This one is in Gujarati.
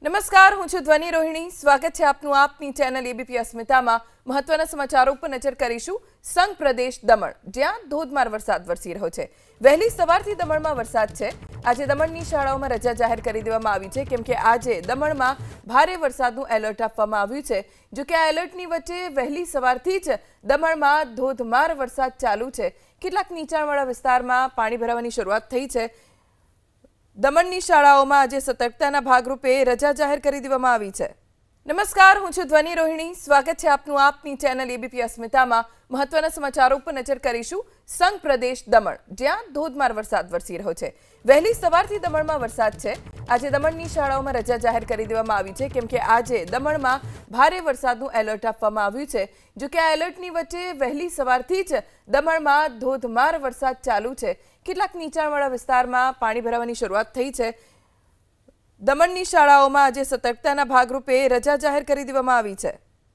નમસ્કાર, હું છું ધ્વનિ રોહિણી. સ્વાગત છે આપનું આપની ચેનલ એબીપી અસ્મિતામાં. મહત્વના સમાચારો પર નજર કરીશું. સંઘ પ્રદેશ દમણ, જ્યાં ધોધમાર વરસાદ વરસી રહ્યો છે. વહેલી સવારથી દમણમાં વરસાદ છે. આજે દમણની શાળાઓમાં રજા જાહેર કરી દેવામાં આવી છે, કેમ કે આજે દમણમાં ભારે વરસાદનું એલર્ટ આપવામાં આવ્યું છે. જો કે આ એલર્ટની વચ્ચે વહેલી સવારથી જ દમણમાં ધોધમાર વરસાદ ચાલુ છે. કેટલાક નીચાણવાળા વિસ્તારમાં પાણી ભરાવાની શરૂઆત થઈ છે. દમણની શાળાઓમાં આજે સતર્કતાના ભાગરૂપે રજા જાહેર કરી દેવામાં આવી છે. નમસ્કાર, હું છું ધ્વનિ રોહિણી. સ્વાગત છે આપનું આપની ચેનલ એબીપી અસ્મિતામાં. મહત્વના સમાચારો પર નજર કરીશું. સંઘ પ્રદેશ દમણ, જ્યાં ધોધમાર વરસાદ વરસી રહ્યો છે. વહેલી સવારથી દમણમાં વરસાદ છે. આજે દમણની શાળાઓમાં રજા જાહેર કરી દેવામાં આવી છે, કેમ કે આજે દમણમાં ભારે વરસાદનું એલર્ટ આપવામાં આવ્યું છે. જો કે આ એલર્ટની વચ્ચે વહેલી સવારથી જ દમણમાં ધોધમાર વરસાદ ચાલુ છે. કેટલાક નીચાણવાળા વિસ્તારમાં પાણી ભરાવાની શરૂઆત થઈ છે. દમણની શાળાઓમાં આજે સતર્કતાના ભાગરૂપે રજા જાહેર કરી દેવામાં આવી છે.